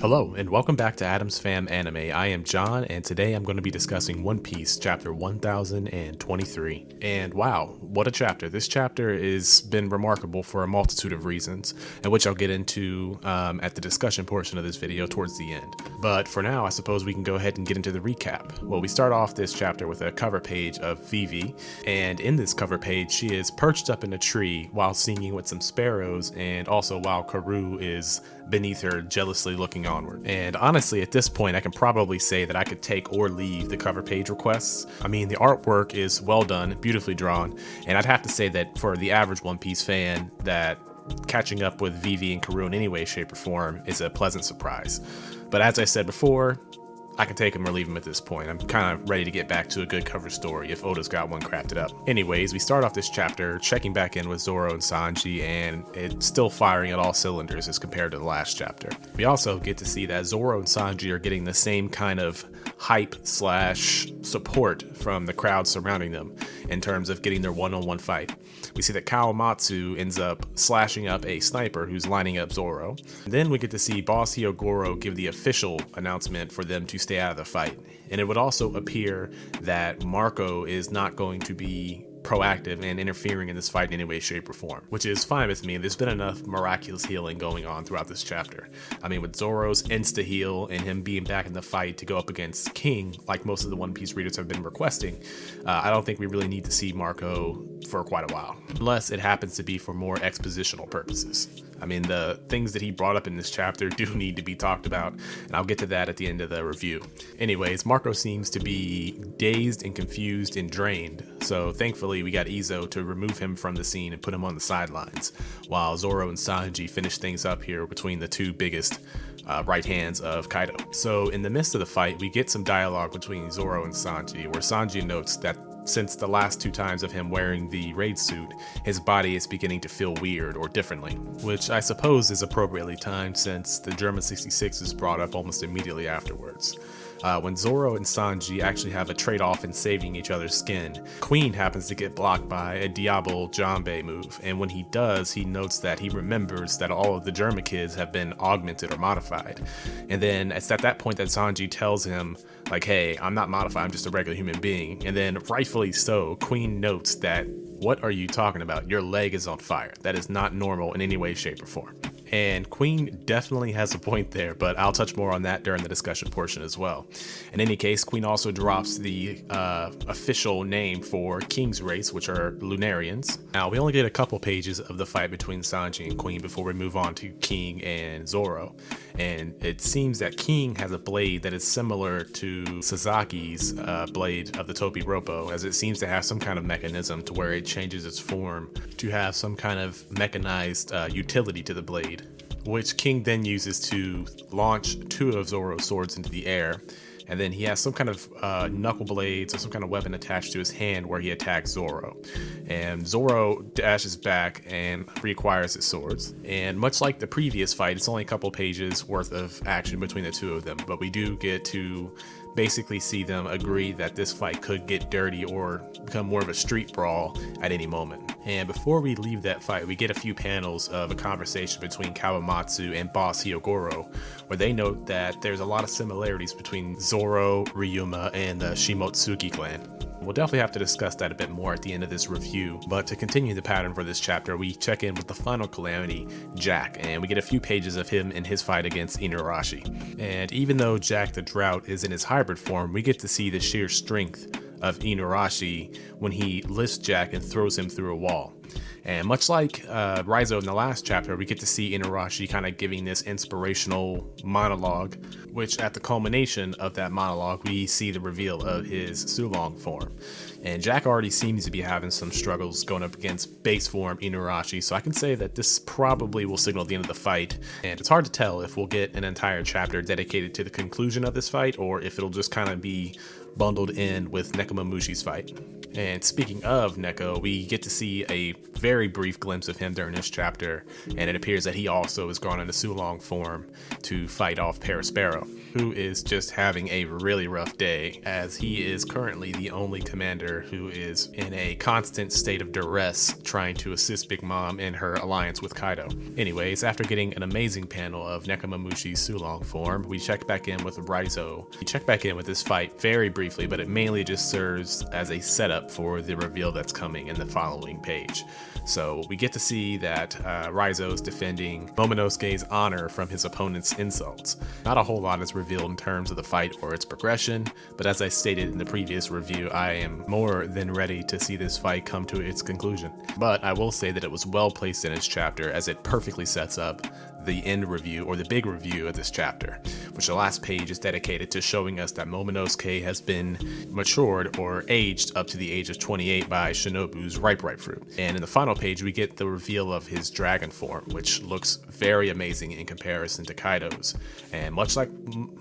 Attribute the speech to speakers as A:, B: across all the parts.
A: Hello, and welcome back to Adam's Fam Anime. I am John, and today I'm going to be discussing One Piece, chapter 1023. And wow, what a chapter. This chapter has been remarkable for a multitude of reasons, and which I'll get into at the discussion portion of this video towards the end. But for now, I suppose we can go ahead and get into the recap. Well, we start off this chapter with a cover page of Vivi, and in this cover page, she is perched up in a tree while singing with some sparrows, and also while Karoo is beneath her, jealously looking onward. And honestly, at this point, I can probably say that I could take or leave the cover page requests. I mean, the artwork is well done, beautifully drawn, and I'd have to say that for the average One Piece fan, that catching up with Vivi and Karoo in any way, shape, or form is a pleasant surprise. But as I said before, I can take him or leave him at this point. I'm kind of ready to get back to a good cover story if Oda's got one crafted up. Anyways, we start off this chapter checking back in with Zorro and Sanji, and it's still firing at all cylinders as compared to the last chapter. We also get to see that Zorro and Sanji are getting the same kind of hype / support from the crowd surrounding them in terms of getting their one-on-one fight. We see that Kawamatsu ends up slashing up a sniper who's lining up Zorro. And then we get to see Boss Hyogoro give the official announcement for them to stay out of the fight. And it would also appear that Marco is not going to be proactive and interfering in this fight in any way, shape, or form, which is fine with me. There's been enough miraculous healing going on throughout this chapter. I mean, with Zorro's insta-heal and him being back in the fight to go up against King, like most of the One Piece readers have been requesting, I don't think we really need to see Marco for quite a while, unless it happens to be for more expositional purposes. I mean, the things that he brought up in this chapter do need to be talked about, and I'll get to that at the end of the review. Anyways, Marco seems to be dazed and confused and drained, so thankfully we got Izo to remove him from the scene and put him on the sidelines, while Zorro and Sanji finish things up here between the two biggest right hands of Kaido. So in the midst of the fight, we get some dialogue between Zorro and Sanji, where Sanji notes that since the last 2 times of him wearing the raid suit, his body is beginning to feel weird or differently, which I suppose is appropriately timed since the German 66 is brought up almost immediately afterwards. When Zorro and Sanji actually have a trade-off in saving each other's skin, Queen happens to get blocked by a Diable Jambe move, and when he does, he notes that he remembers that all of the German kids have been augmented or modified. And then it's at that point that Sanji tells him, like, hey, I'm not modified, I'm just a regular human being. And then rightfully so, Queen notes that, what are you talking about? Your leg is on fire. That is not normal in any way, shape, or form. And Queen definitely has a point there, but I'll touch more on that during the discussion portion as well. In any case, Queen also drops the official name for King's race, which are Lunarians. Now, we only get a couple pages of the fight between Sanji and Queen before we move on to King and Zorro. And it seems that King has a blade that is similar to Sasaki's blade of the Topiropo, as it seems to have some kind of mechanism to where it changes its form to have some kind of mechanized utility to the blade, which King then uses to launch 2 of Zorro's swords into the air. And then he has some kind of knuckle blades or some kind of weapon attached to his hand where he attacks Zorro. And Zorro dashes back and reacquires his swords. And much like the previous fight, it's only a couple pages worth of action between the 2 of them, but we do get to basically see them agree that this fight could get dirty or become more of a street brawl at any moment. And before we leave that fight, we get a few panels of a conversation between Kawamatsu and Boss Hyogoro, where they note that there's a lot of similarities between Zorro, Ryuma, and the Shimotsuki clan. We'll definitely have to discuss that a bit more at the end of this review, but to continue the pattern for this chapter, we check in with the final calamity, Jack, and we get a few pages of him in his fight against Inuarashi. And even though Jack the Drought is in his hybrid form, we get to see the sheer strength of Inuarashi when he lifts Jack and throws him through a wall. And much like Raizo in the last chapter, we get to see Inuarashi kind of giving this inspirational monologue, which at the culmination of that monologue, we see the reveal of his Sulong form. And Jack already seems to be having some struggles going up against base form Inuarashi, so I can say that this probably will signal the end of the fight. And it's hard to tell if we'll get an entire chapter dedicated to the conclusion of this fight, or if it'll just kind of be bundled in with Nekomamushi's fight. And speaking of Neko, we get to see a very very brief glimpse of him during this chapter, and it appears that he also is gone into Sulong form to fight off Perospero, who is just having a really rough day, as he is currently the only commander who is in a constant state of duress trying to assist Big Mom in her alliance with Kaido. Anyways, after getting an amazing panel of Nekomamushi's Sulong form, we check back in with Raizo. We check back in with this fight very briefly, but it mainly just serves as a setup for the reveal that's coming in the following page. So we get to see that Raizo is defending Momonosuke's honor from his opponent's insults. Not a whole lot is revealed in terms of the fight or its progression, but as I stated in the previous review, I am more than ready to see this fight come to its conclusion. But I will say that it was well placed in its chapter, as it perfectly sets up the end review, or the big review of this chapter, which the last page is dedicated to showing us that Momonosuke has been matured or aged up to the age of 28 by Shinobu's ripe fruit. And in the final page, we get the reveal of his dragon form, which looks very amazing in comparison to Kaido's. And much like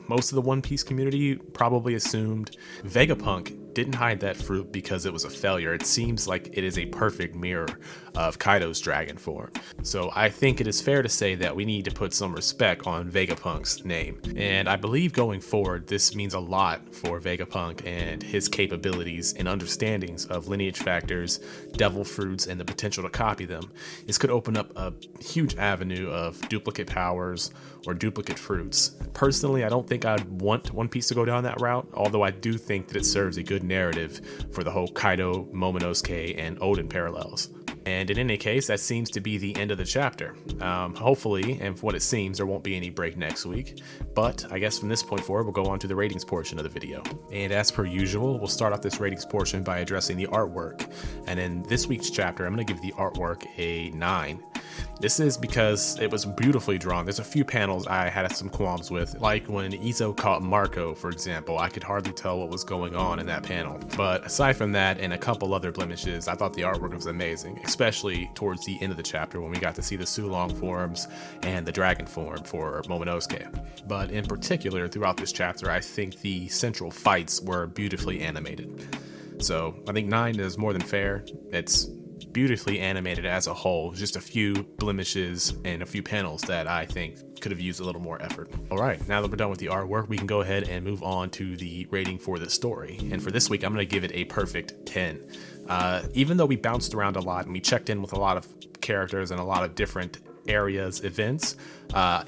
A: most of the One Piece community probably assumed, Vegapunk didn't hide that fruit because it was a failure. It seems like it is a perfect mirror of Kaido's dragon form. So I think it is fair to say that we need to put some respect on Vegapunk's name. And I believe going forward, this means a lot for Vegapunk and his capabilities and understandings of lineage factors, devil fruits, and the potential to copy them. This could open up a huge avenue of duplicate powers or duplicate fruits. Personally, I don't think I'd want One Piece to go down that route, although I do think that it serves a good narrative for the whole Kaido, Momonosuke, and Oden parallels. And in any case, that seems to be the end of the chapter. Hopefully, and for what it seems, there won't be any break next week. But I guess from this point forward, we'll go on to the ratings portion of the video. And as per usual, we'll start off this ratings portion by addressing the artwork. And in this week's chapter, I'm going to give the artwork a 9. This is because it was beautifully drawn. There's a few panels I had some qualms with, like when Izo caught Marco, for example. I could hardly tell what was going on in that panel. But aside from that and a couple other blemishes, I thought the artwork was amazing, especially towards the end of the chapter when we got to see the Sulong forms and the dragon form for Momonosuke. But in particular, throughout this chapter, I think the central fights were beautifully animated. So I think 9 is more than fair. It's beautifully animated as a whole, just a few blemishes and a few panels that I think could have used a little more effort. All right, now that we're done with the artwork, we can go ahead and move on to the rating for the story. And for this week, I'm going to give it a perfect 10. Even though we bounced around a lot and we checked in with a lot of characters and a lot of different areas, events,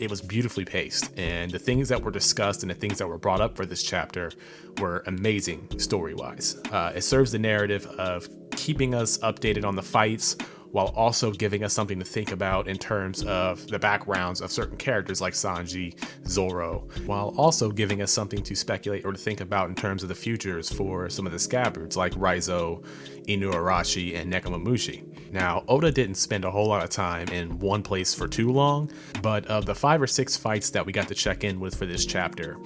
A: it was beautifully paced, and the things that were discussed and the things that were brought up for this chapter were amazing story-wise. It serves the narrative of keeping us updated on the fights while also giving us something to think about in terms of the backgrounds of certain characters like Sanji, Zorro, while also giving us something to speculate or to think about in terms of the futures for some of the Scabbards like Raizo, Inuarashi, and Nekomamushi. Now, Oda didn't spend a whole lot of time in one place for too long, but of the 5 or 6 fights that we got to check in with for this chapter,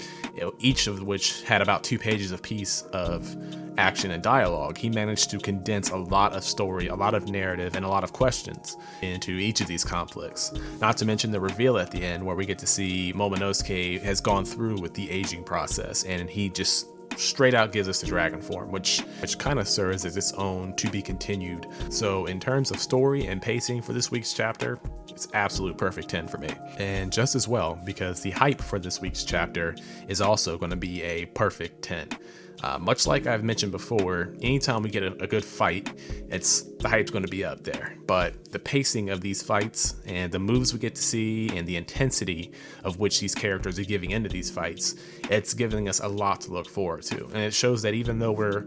A: each of which had about 2 pages apiece of action and dialogue, he managed to condense a lot of story, a lot of narrative, and a lot of questions into each of these conflicts. Not to mention the reveal at the end, where we get to see Momonosuke has gone through with the aging process, and he just straight out gives us the dragon form, which kind of serves as its own to be continued. So in terms of story and pacing for this week's chapter, it's absolute perfect 10 for me. And just as well, because the hype for this week's chapter is also going to be a perfect 10. Much like I've mentioned before, anytime we get a good fight, the hype's going to be up there. But the pacing of these fights and the moves we get to see and the intensity of which these characters are giving into these fights, it's giving us a lot to look forward to. And it shows that even though we're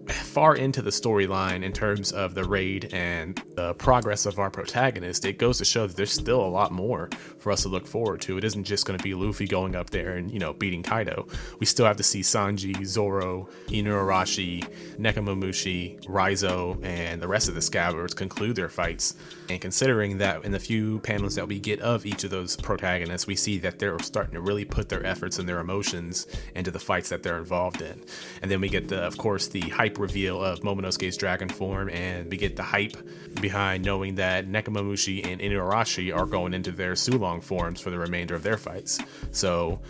A: far into the storyline in terms of the raid and the progress of our protagonist, it goes to show that there's still a lot more for us to look forward to. It isn't just going to be Luffy going up there and, beating Kaido. We still have to see Sanji, Zorro, Inuarashi, Nekomamushi, Raizo, and the rest of the Scabbards conclude their fights. And considering that in the few panels that we get of each of those protagonists, we see that they're starting to really put their efforts and their emotions into the fights that they're involved in. And then we get, of course, the hype reveal of Momonosuke's dragon form, and we get the hype behind knowing that Nekomamushi and Inuarashi are going into their Sulong forms for the remainder of their fights. So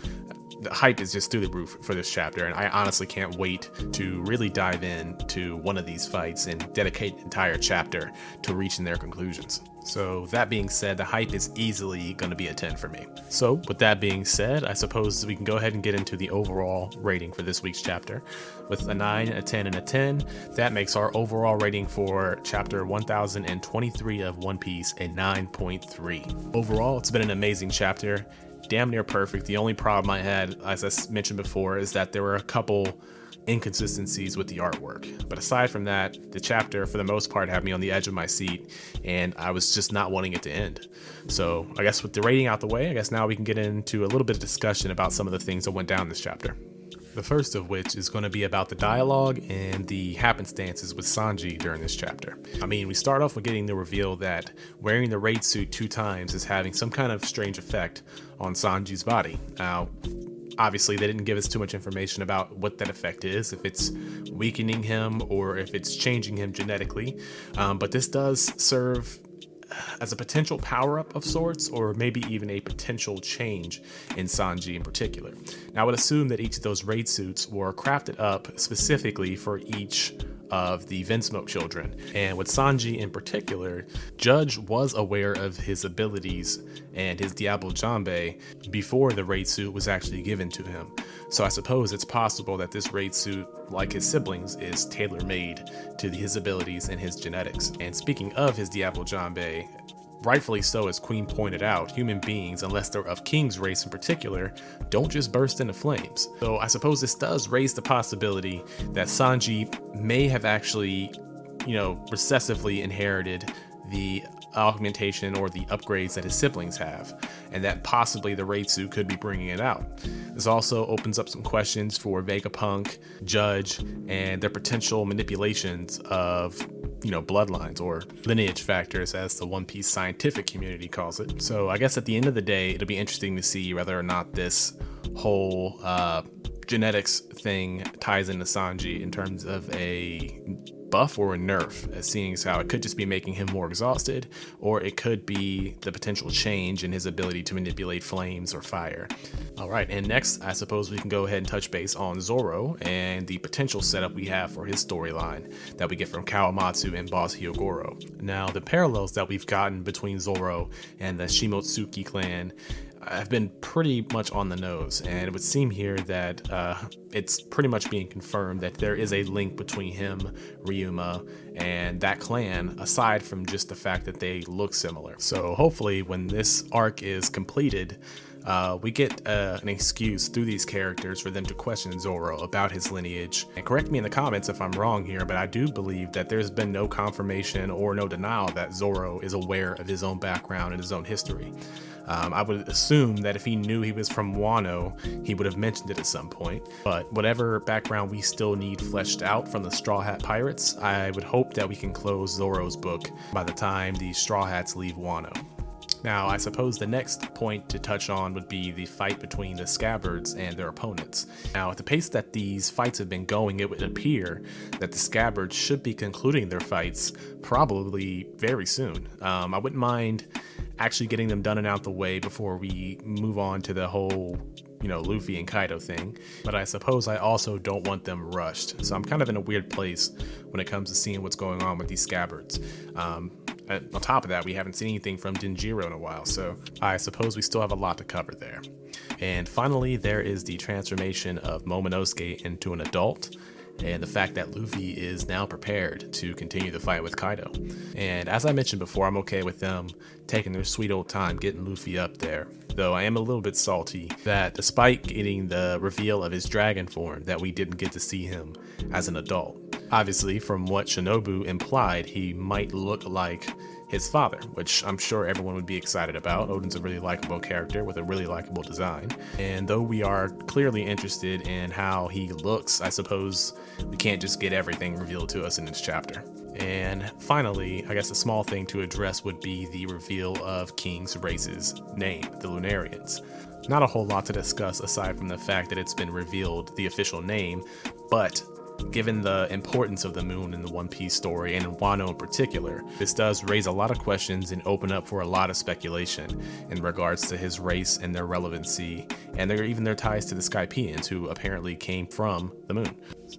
A: the hype is just through the roof for this chapter, and I honestly can't wait to really dive into one of these fights and dedicate an entire chapter to reaching their conclusions. So that being said, the hype is easily going to be a 10 for me. So with that being said, I suppose we can go ahead and get into the overall rating for this week's chapter. With a 9, a 10, and a 10, that makes our overall rating for chapter 1023 of One Piece a 9.3. Overall, it's been an amazing chapter. Damn near perfect. The only problem I had, as I mentioned before, is that there were a couple inconsistencies with the artwork. But aside from that, the chapter, for the most part, had me on the edge of my seat, and I was just not wanting it to end. So I guess with the rating out the way, I guess now we can get into a little bit of discussion about some of the things that went down this chapter. The first of which is going to be about the dialogue and the happenstances with Sanji during this chapter. I mean, we start off with getting the reveal that wearing the raid suit 2 times is having some kind of strange effect on Sanji's body. Now, obviously, they didn't give us too much information about what that effect is, if it's weakening him or if it's changing him genetically. But this does serve as a potential power-up of sorts, or maybe even a potential change in Sanji in particular. Now, I would assume that each of those raid suits were crafted up specifically for each of the Vinsmoke children. And with Sanji in particular, Judge was aware of his abilities and his Diablo Jambe before the raid suit was actually given to him. So I suppose it's possible that this raid suit, like his siblings, is tailor-made to his abilities and his genetics. And speaking of his Diablo Jambe, rightfully so, as Queen pointed out, human beings, unless they're of King's race in particular, don't just burst into flames. So I suppose this does raise the possibility that Sanji may have actually, recessively inherited the augmentation or the upgrades that his siblings have, and that possibly the raid suit could be bringing it out. This also opens up some questions for Vegapunk, Judge, and their potential manipulations of bloodlines or lineage factors, as the One Piece scientific community calls it. So I guess at the end of the day, it'll be interesting to see whether or not this whole genetics thing ties into Sanji in terms of a buff or a nerf, as seeing as how it could just be making him more exhausted, or it could be the potential change in his ability to manipulate flames or fire. All right, and next, I suppose we can go ahead and touch base on Zorro and the potential setup we have for his storyline that we get from Kawamatsu and Boss Hyogoro. Now, the parallels that we've gotten between Zorro and the Shimotsuki clan have been pretty much on the nose, and it would seem here that it's pretty much being confirmed that there is a link between him, Ryuma, and that clan, aside from just the fact that they look similar. So hopefully when this arc is completed, we get an excuse through these characters for them to question Zorro about his lineage. And correct me in the comments if I'm wrong here, but I do believe that there's been no confirmation or no denial that Zorro is aware of his own background and his own history. I would assume that if he knew he was from Wano, he would have mentioned it at some point. But whatever background we still need fleshed out from the Straw Hat Pirates, I would hope that we can close Zorro's book by the time the Straw Hats leave Wano. Now, I suppose the next point to touch on would be the fight between the Scabbards and their opponents. Now, at the pace that these fights have been going, it would appear that the Scabbards should be concluding their fights probably very soon. I wouldn't mind actually getting them done and out the way before we move on to the whole Luffy and Kaido thing, but I suppose I also don't want them rushed. So I'm kind of in a weird place when it comes to seeing what's going on with these Scabbards. On top of that, we haven't seen anything from Denjiro in a while, so I suppose we still have a lot to cover there. And finally, there is the transformation of Momonosuke into an adult, and the fact that Luffy is now prepared to continue the fight with Kaido. And as I mentioned before, I'm okay with them taking their sweet old time getting Luffy up there, though I am a little bit salty that despite getting the reveal of his dragon form, that we didn't get to see him as an adult. Obviously, from what Shinobu implied, he might look like his father, which I'm sure everyone would be excited about. Oden's a really likable character with a really likable design. And though we are clearly interested in how he looks, I suppose we can't just get everything revealed to us in this chapter. And finally, I guess a small thing to address would be the reveal of King's race's name, the Lunarians. Not a whole lot to discuss aside from the fact that it's been revealed, the official name, but Given the importance of the moon in the One Piece story, and in Wano in particular, this does raise a lot of questions and open up for a lot of speculation in regards to his race and their relevancy, and even their ties to the Skypians, who apparently came from the moon.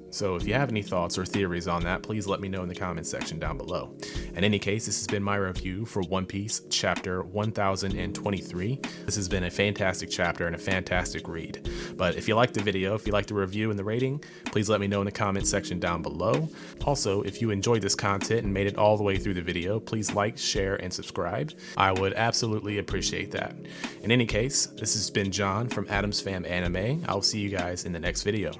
A: So if you have any thoughts or theories on that, please let me know in the comments section down below. In any case, this has been my review for One Piece chapter 1023. This has been a fantastic chapter and a fantastic read. But if you liked the video, if you liked the review and the rating, please let me know in the comments section down below. Also, if you enjoyed this content and made it all the way through the video, please like, share, and subscribe. I would absolutely appreciate that. In any case, this has been John from Adam's Fam Anime. I'll see you guys in the next video.